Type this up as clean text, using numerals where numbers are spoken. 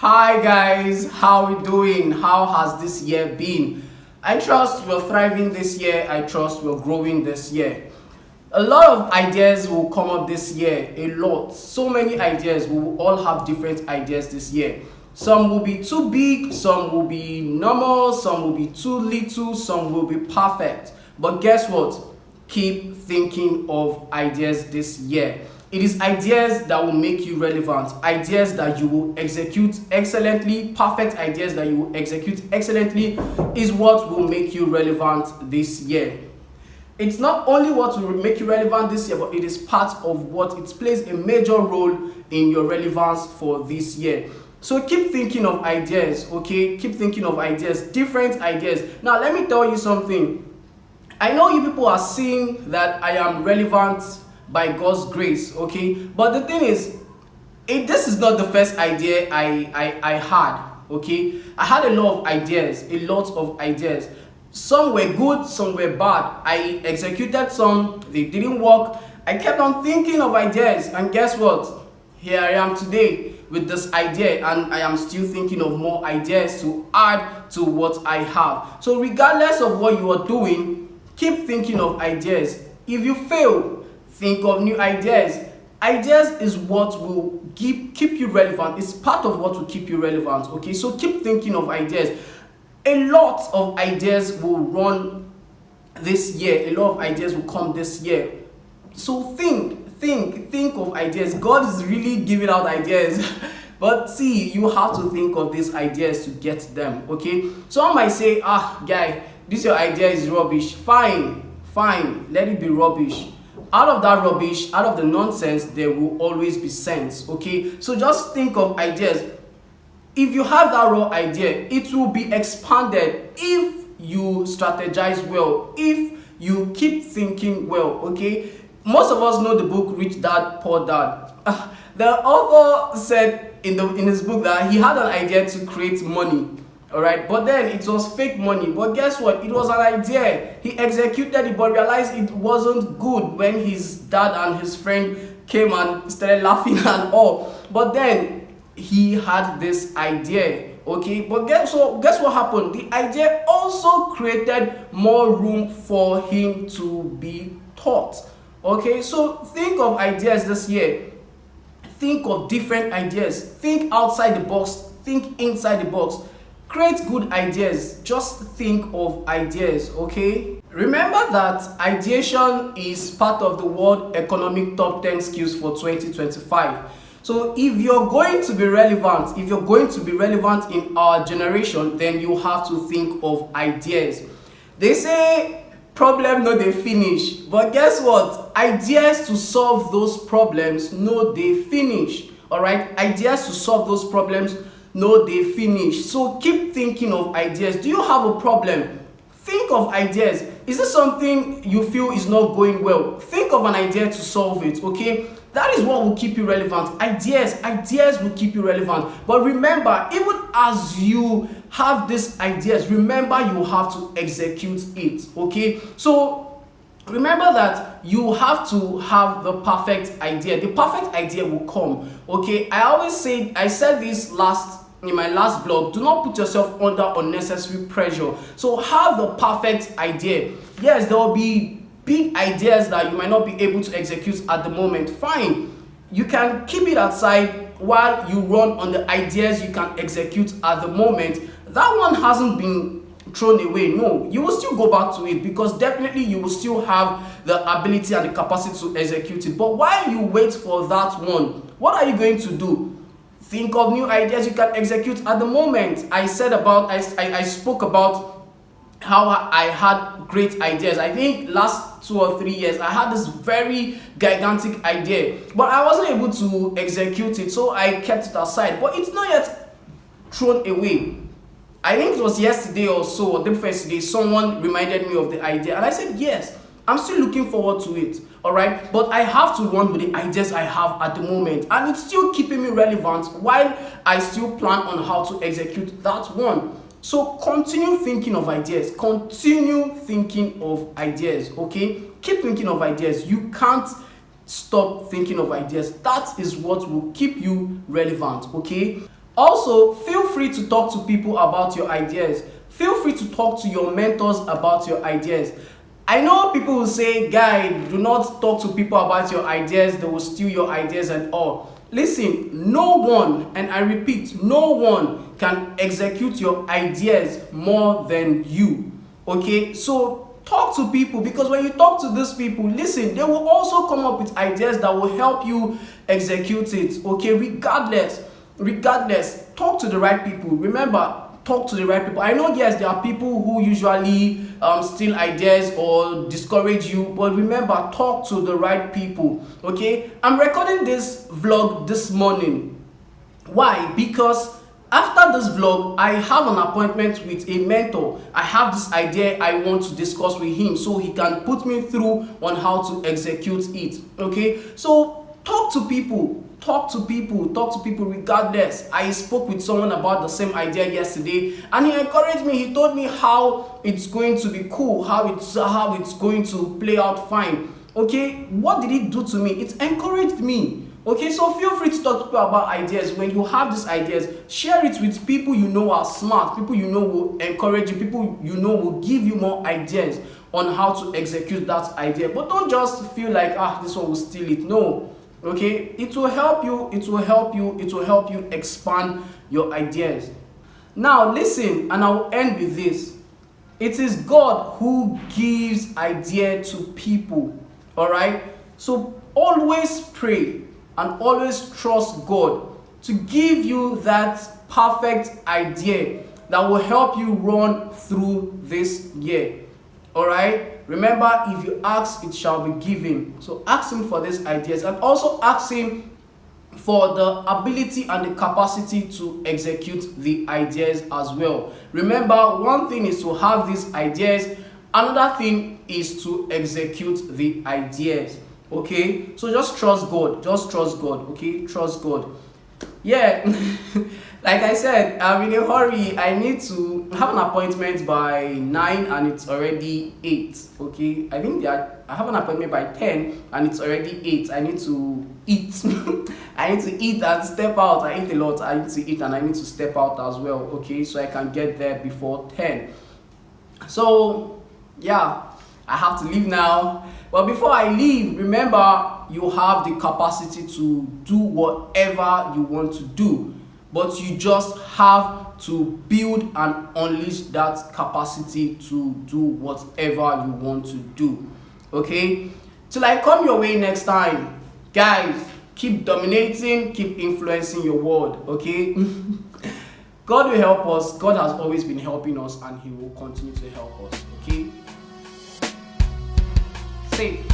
Hi guys, how we doing? How has this year been? I trust we're thriving this year. I trust we're growing this year. A lot of ideas will come up this year. A lot. So many ideas. We will all have different ideas this year. Some will be too big, some will be normal, some will be too little, some will be perfect. But guess what? Keep thinking of ideas this year. It is ideas that will make you relevant, ideas that you will execute excellently, perfect ideas that you will execute excellently is what will make you relevant this year. It's not only what will make you relevant this year, but it is part of what it plays a major role in your relevance for this year. So keep thinking of ideas, okay? Keep thinking of ideas, different ideas. Now, let me tell you something. I know you people are seeing that I am relevant by God's grace, okay? But the thing is, this is not the first idea I had, okay? I had a lot of ideas. Some were good, some were bad. I executed some, they didn't work. I kept on thinking of ideas, and guess what? Here I am today with this idea, and I am still thinking of more ideas to add to what I have. So regardless of what you are doing, keep thinking of ideas. If you fail, think of new ideas. Ideas is what will keep you relevant. It's part of what will keep you relevant, okay? So keep thinking of ideas. A lot of ideas will run this year. A lot of ideas will come this year. So think of ideas. God is really giving out ideas. But see, you have to think of these ideas to get them, okay? Some might say, guy, this your idea is rubbish. Fine, let it be rubbish. Out of that rubbish, out of the nonsense, there will always be sense, okay? So just think of ideas. If you have that raw idea, it will be expanded if you strategize well, if you keep thinking well, okay? Most of us know the book Rich Dad, Poor Dad. The author said in his book that he had an idea to create money, all right? But then it was fake money. But guess what? It was an idea. He executed it, but realized it wasn't good when his dad and his friend came and started laughing and all. But then he had this idea, okay? But guess what happened? The idea also created more room for him to be taught, okay? So think of ideas this year. Think of different ideas. Think outside the box. Think inside the box. Create good ideas. Just think of ideas, okay? Remember that ideation is part of the World Economic Top 10 Skills for 2025. So if you're going to be relevant, in our generation, then you have to think of ideas. They say problem no dey finish, but guess what? Ideas to solve those problems no dey finish. All right, ideas to solve those problems no dey finish. So keep thinking of ideas. Do you have a problem? Think of ideas. Is this something you feel is not going well? Think of an idea to solve it, okay? That is what will keep you relevant. Ideas will keep you relevant. But remember, even as you have these ideas, remember you have to execute it, okay? So remember that you have to have the perfect idea. The perfect idea will come, okay? I said this in my last blog, do not put yourself under unnecessary pressure. So have the perfect idea. Yes, there will be big ideas that you might not be able to execute at the moment. Fine, you can keep it aside while you run on the ideas you can execute at the moment. That one hasn't been thrown away. No, you will still go back to it, because definitely you will still have the ability and the capacity to execute it. But while you wait for that one, what are you going to do? Think of new ideas you can execute at the moment. I spoke about how I had great ideas. I think last 2 or 3 years I had this very gigantic idea, but I wasn't able to execute it, so I kept it aside. But it's not yet thrown away. I think it was yesterday or so, or the first day, someone reminded me of the idea, and I said yes, I'm still looking forward to it, all right? But I have to run with the ideas I have at the moment, and it's still keeping me relevant while I still plan on how to execute that one. So continue thinking of ideas. Continue thinking of ideas, okay? Keep thinking of ideas. You can't stop thinking of ideas. That is what will keep you relevant, okay? Also, feel free to talk to people about your ideas. Feel free to talk to your mentors about your ideas. I know people will say, guy, do not talk to people about your ideas, they will steal your ideas and all. Listen, no one, and I repeat, no one can execute your ideas more than you, okay? So talk to people, because when you talk to these people, listen, they will also come up with ideas that will help you execute it, okay? Regardless, talk to the right people. Remember, talk to the right people. I know, yes, there are people who usually steal ideas or discourage you, but remember, talk to the right people, okay? I'm recording this vlog this morning. Why? Because after this vlog, I have an appointment with a mentor. I have this idea I want to discuss with him so he can put me through on how to execute it, okay? So talk to people regardless. I spoke with someone about the same idea yesterday, and he encouraged me. He told me how it's going to be cool, how it's going to play out fine, okay? What did it do to me? It encouraged me, okay? So feel free to talk to people about ideas. When you have these ideas, share it with people you know are smart, people you know will encourage you, people you know will give you more ideas on how to execute that idea. But don't just feel like, this one will steal it. No. Okay, it will help you expand your ideas. Now listen, and I'll end with this. It is God who gives idea to people, all right? So always pray and always trust God to give you that perfect idea that will help you run through this year, all right? Remember, if you ask, it shall be given. So ask him for these ideas, and also ask him for the ability and the capacity to execute the ideas as well. Remember, one thing is to have these ideas, another thing is to execute the ideas, okay? So just trust God, okay? Trust God. Yeah. Like I said, I'm in a hurry. I need to have an appointment by 9 and it's already 8, okay? I have an appointment by 10 and it's already 8. I need to eat. I need to eat and step out. I eat a lot. I need to eat and I need to step out as well, okay? So I can get there before 10. So, yeah, I have to leave now. But before I leave, remember, you have the capacity to do whatever you want to do. But you just have to build and unleash that capacity to do whatever you want to do, okay? Till I come your way next time, guys, keep dominating, keep influencing your world, okay? God will help us. God has always been helping us, and he will continue to help us, okay? Safe.